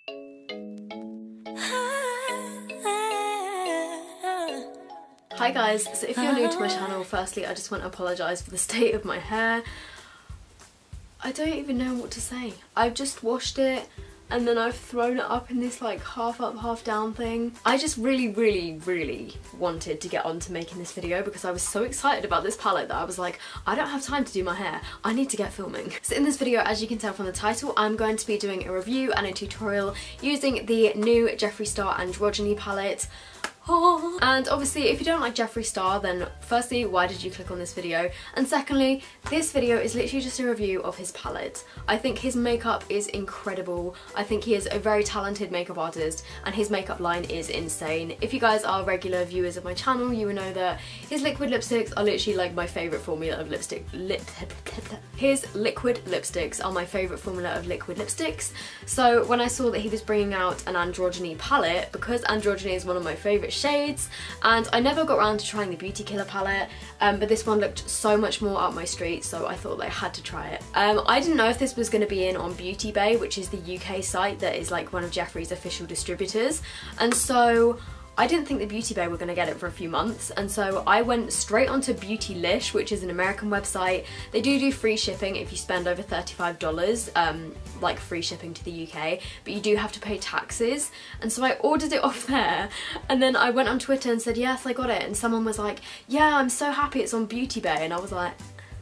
Hi guys, so if you're new to my channel, firstly I just want to apologise for the state of my hair. I don't even know what to say. I've just washed it and then I've thrown it up in this like half up half down thing. I just really wanted to get on to making this video because I was so excited about this palette that I was like, I don't have time to do my hair, I need to get filming. So in this video, as you can tell from the title, I'm going to be doing a review and a tutorial using the new Jeffree Star Androgyny palette. Oh. And obviously if you don't like Jeffree Star, then firstly, why did you click on this video? And secondly, this video is literally just a review of his palette. I think his makeup is incredible. I think he is a very talented makeup artist and his makeup line is insane. If you guys are regular viewers of my channel, you will know that his liquid lipsticks are literally like my favourite formula of lipstick. His liquid lipsticks are my favourite formula of liquid lipsticks. So when I saw that he was bringing out an androgyny palette, because androgyny is one of my favourite shades, and I never got around to trying the Beauty Killer palette, but this one looked so much more up my street, so I thought that I had to try it. I didn't know if this was going to be in on Beauty Bay, which is the UK site that is like one of Jeffree's official distributors, and so I didn't think the Beauty Bay were going to get it for a few months, and so I went straight onto Beautylish, which is an American website. They do free shipping if you spend over $35, like free shipping to the UK, but you do have to pay taxes, and so I ordered it off there, and then I went on Twitter and said, yes, I got it, and someone was like, yeah, I'm so happy it's on Beauty Bay, and I was like,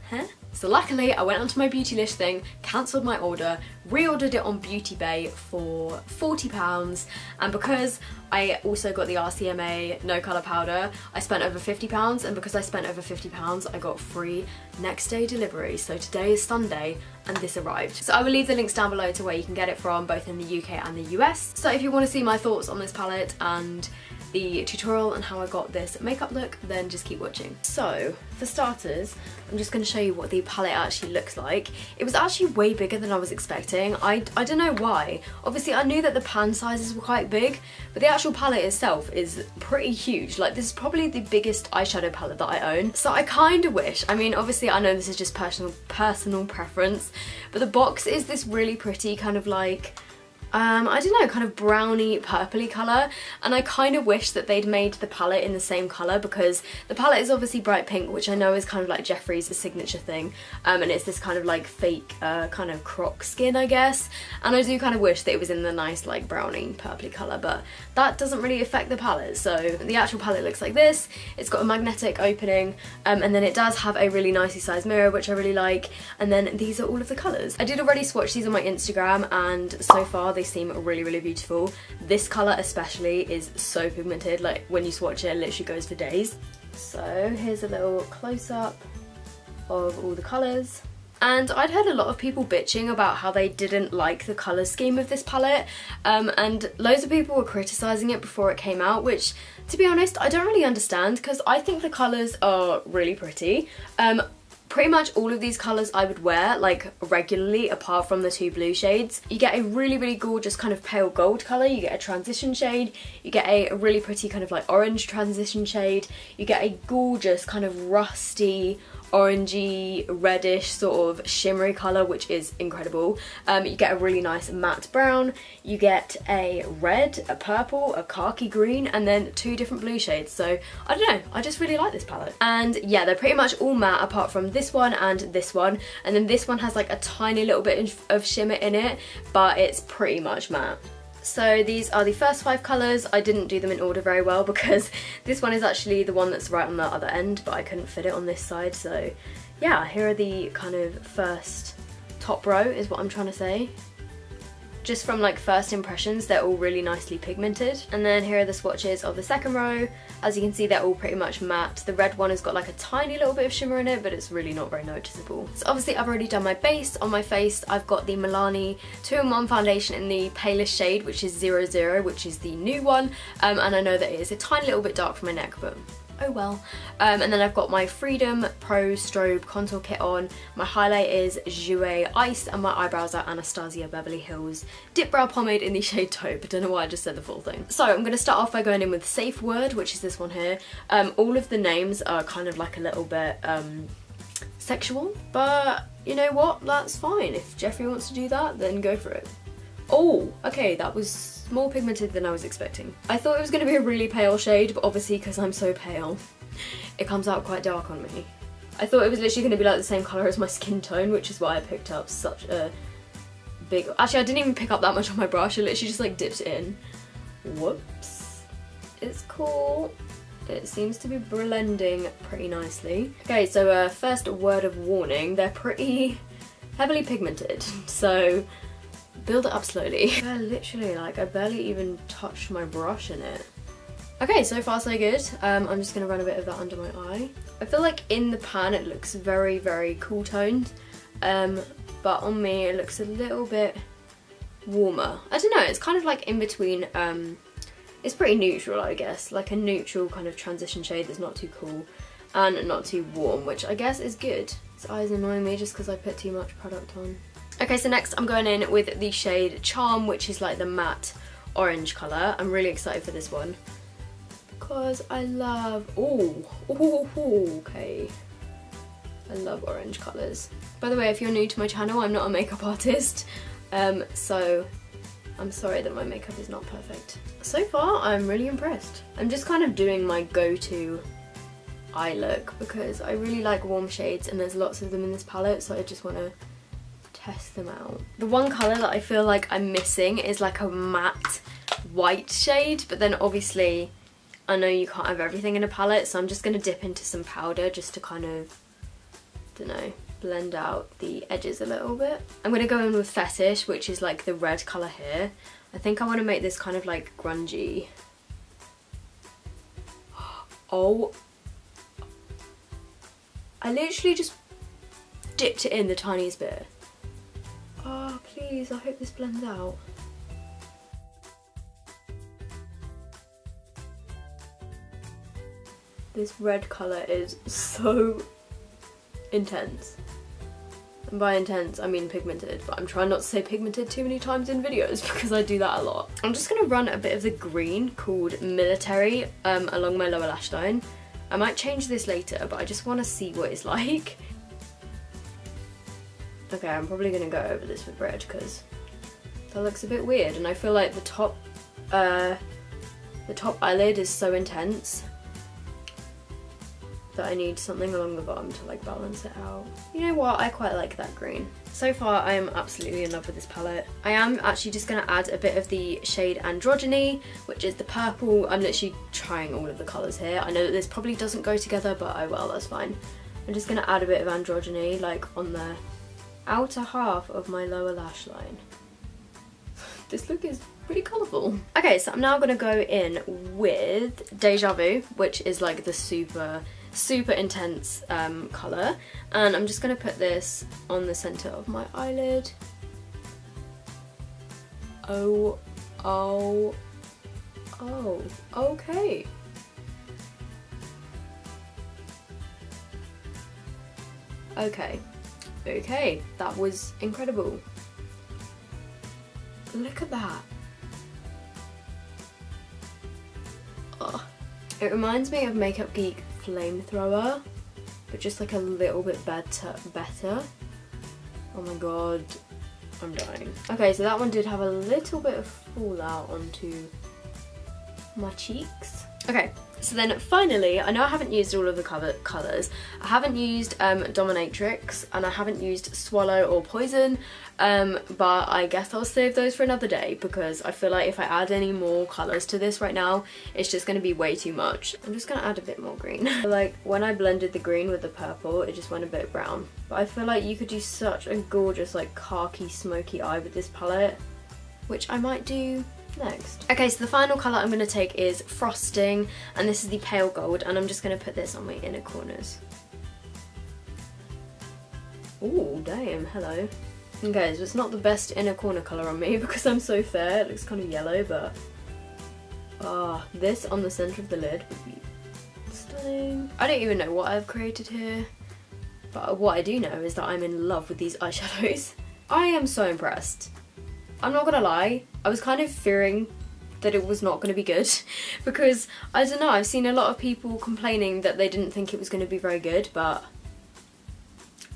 huh? So luckily I went onto my Beautylish thing, cancelled my order, reordered it on Beauty Bay for £40, and because I also got the RCMA no colour powder, I spent over £50, and because I spent over £50 I got free next day delivery. So today is Sunday and this arrived. So I will leave the links down below to where you can get it from, both in the UK and the US. So if you want to see my thoughts on this palette and the tutorial and how I got this makeup look, then just keep watching. So for starters, I'm just going to show you what the palette actually looks like. It was actually way bigger than I was expecting. I don't know why. Obviously I knew that the pan sizes were quite big, but the actual palette itself is pretty huge. Like, this is probably the biggest eyeshadow palette that I own. So I kind of wish, I mean obviously I know this is just personal preference, but the box is this really pretty kind of like I don't know, kind of browny purpley colour, and I kind of wish that they'd made the palette in the same colour, because the palette is obviously bright pink, which I know is kind of like Jeffree's signature thing, and it's this kind of like fake kind of croc skin, I guess, and I do kind of wish that it was in the nice like browny purpley colour, but that doesn't really affect the palette. So the actual palette looks like this. It's got a magnetic opening, and then it does have a really nicely sized mirror, which I really like, and then these are all of the colours. I did already swatch these on my Instagram, and so far they seem really beautiful. This colour especially is so pigmented, like when you swatch it literally goes for days. So here's a little close-up of all the colours. And I'd heard a lot of people bitching about how they didn't like the colour scheme of this palette, and loads of people were criticising it before it came out, which, to be honest, I don't really understand, because I think the colours are really pretty. Pretty much all of these colours I would wear like regularly, apart from the two blue shades. You get a really gorgeous kind of pale gold colour, you get a transition shade, you get a really pretty kind of like orange transition shade, you get a gorgeous kind of rusty orangey reddish sort of shimmery colour, which is incredible. You get a really nice matte brown, you get a red, a purple, a khaki green, and then two different blue shades. So I don't know, I just really like this palette. And yeah, they're pretty much all matte apart from this one and this one, and then this one has like a tiny little bit of shimmer in it, but it's pretty much matte. So these are the first 5 colours. I didn't do them in order very well because this one is actually the one that's right on the other end, but I couldn't fit it on this side. So yeah, here are the kind of first top row is what I'm trying to say. Just from like first impressions, they're all really nicely pigmented. And then here are the swatches of the second row. As you can see, they're all pretty much matte. The red one has got like a tiny little bit of shimmer in it, but it's really not very noticeable. So obviously I've already done my base. On my face, I've got the Milani 2-in-1 foundation in the palest shade, which is 00, which is the new one. And I know that it is a tiny little bit dark for my neck, but oh well. And then I've got my Freedom Pro Strobe Contour Kit on. My highlight is Jouer Ice, and my eyebrows are Anastasia Beverly Hills Dip Brow Pomade in the shade Taupe. I don't know why I just said the full thing. So I'm going to start off by going in with Safe Word, which is this one here. All of the names are kind of like a little bit sexual, but you know what, that's fine. If Jeffree wants to do that, then go for it. Oh, okay, that was more pigmented than I was expecting. I thought it was going to be a really pale shade, but obviously because I'm so pale, it comes out quite dark on me. I thought it was literally going to be like the same colour as my skin tone, which is why I picked up such a big... Actually, I didn't even pick up that much on my brush, I literally just like dipped it in. Whoops. It's cool. It seems to be blending pretty nicely. Okay, so first word of warning, they're pretty heavily pigmented, so build it up slowly. Yeah, literally, like, I barely even touched my brush in it. Okay, so far so good. I'm just going to run a bit of that under my eye. I feel like in the pan it looks very, very cool toned, but on me it looks a little bit warmer. I don't know, it's kind of like in between, it's pretty neutral, I guess, like a neutral kind of transition shade that's not too cool and not too warm, which I guess is good. This eye's annoying me just because I put too much product on. Okay, so next I'm going in with the shade Charm, which is like the matte orange colour. I'm really excited for this one because I love, okay, I love orange colours. By the way, if you're new to my channel, I'm not a makeup artist, so I'm sorry that my makeup is not perfect. So far, I'm really impressed. I'm just kind of doing my go-to eye look because I really like warm shades and there's lots of them in this palette, so I just want to test them out. The one colour that I feel like I'm missing is like a matte white shade, but then obviously I know you can't have everything in a palette, so I'm just going to dip into some powder just to kind of, I don't know, blend out the edges a little bit. I'm going to go in with Fetish, which is like the red colour here. I think I want to make this kind of like grungy. Oh, I literally just dipped it in the tiniest bit. Oh, please, I hope this blends out. This red colour is so intense. And by intense, I mean pigmented, but I'm trying not to say pigmented too many times in videos because I do that a lot. I'm just going to run a bit of the green called Military along my lower lash line. I might change this later, but I just want to see what it's like. Okay, I'm probably going to go over this with red because that looks a bit weird, and I feel like the top eyelid is so intense that I need something along the bottom to like balance it out. You know what, I quite like that green. So far I am absolutely in love with this palette. I am actually just going to add a bit of the shade Androgyny, which is the purple. I'm literally trying all of the colours here. I know that this probably doesn't go together, but oh well, that's fine. I'm just going to add a bit of Androgyny like on the outer half of my lower lash line. This look is pretty colourful. Okay, so I'm now going to go in with Deja Vu, which is like the super intense colour, and I'm just going to put this on the centre of my eyelid. Oh, okay. Okay, that was incredible. Look at that. Oh. It reminds me of Makeup Geek Flamethrower, but just like a little bit better. Oh my god, I'm dying. Okay, so that one did have a little bit of fallout onto my cheeks. Okay, so then finally, I know I haven't used all of the colours. I haven't used Dominatrix, and I haven't used Swallow or Poison, but I guess I'll save those for another day because I feel like if I add any more colours to this right now, it's just going to be way too much. I'm just going to add a bit more green. Like when I blended the green with the purple, it just went a bit brown. But I feel like you could do such a gorgeous like khaki smoky eye with this palette, which I might do next. Okay, so the final colour I'm going to take is Frosting, and this is the pale gold, and I'm just going to put this on my inner corners. Ooh, damn, hello. Okay, so it's not the best inner corner colour on me because I'm so fair, it looks kind of yellow, but this on the centre of the lid would be stunning. I don't even know what I've created here, but what I do know is that I'm in love with these eyeshadows. I am so impressed. I'm not gonna lie, I was kind of fearing that it was not going to be good because, I don't know, I've seen a lot of people complaining that they didn't think it was going to be very good, but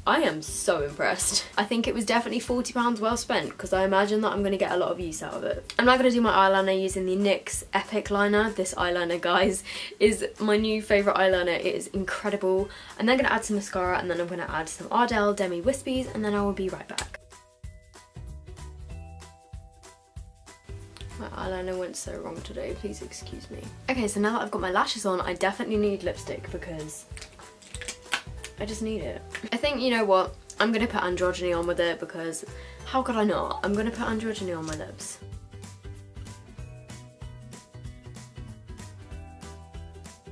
I am so impressed. I think it was definitely £40 well spent because I imagine that I'm going to get a lot of use out of it. I'm now going to do my eyeliner using the NYX Epic Liner. This eyeliner, guys, is my new favourite eyeliner. It is incredible. I'm then going to add some mascara, and then I'm going to add some Ardell Demi Wispies, and then I will be right back. My eyeliner went so wrong today, please excuse me. Okay, so now that I've got my lashes on, I definitely need lipstick because I just need it. I think, you know what, I'm gonna put Androgyny on with it because how could I not? I'm gonna put Androgyny on my lips.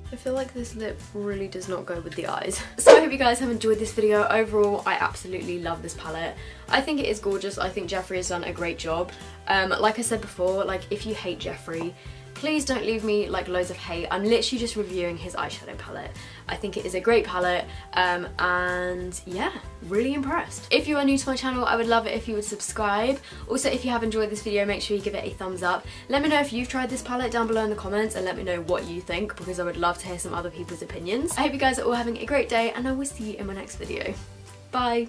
I feel like this lip really does not go with the eyes. So I hope you guys have enjoyed this video. Overall, I absolutely love this palette. I think it is gorgeous. I think Jeffree has done a great job. Like I said before, like if you hate Jeffree, please don't leave me like loads of hate. I'm literally just reviewing his eyeshadow palette. I think it is a great palette, and yeah, really impressed. If you are new to my channel, I would love it if you would subscribe. Also, if you have enjoyed this video, make sure you give it a thumbs up. Let me know if you've tried this palette down below in the comments, and let me know what you think because I would love to hear some other people's opinions. I hope you guys are all having a great day, and I will see you in my next video. Bye!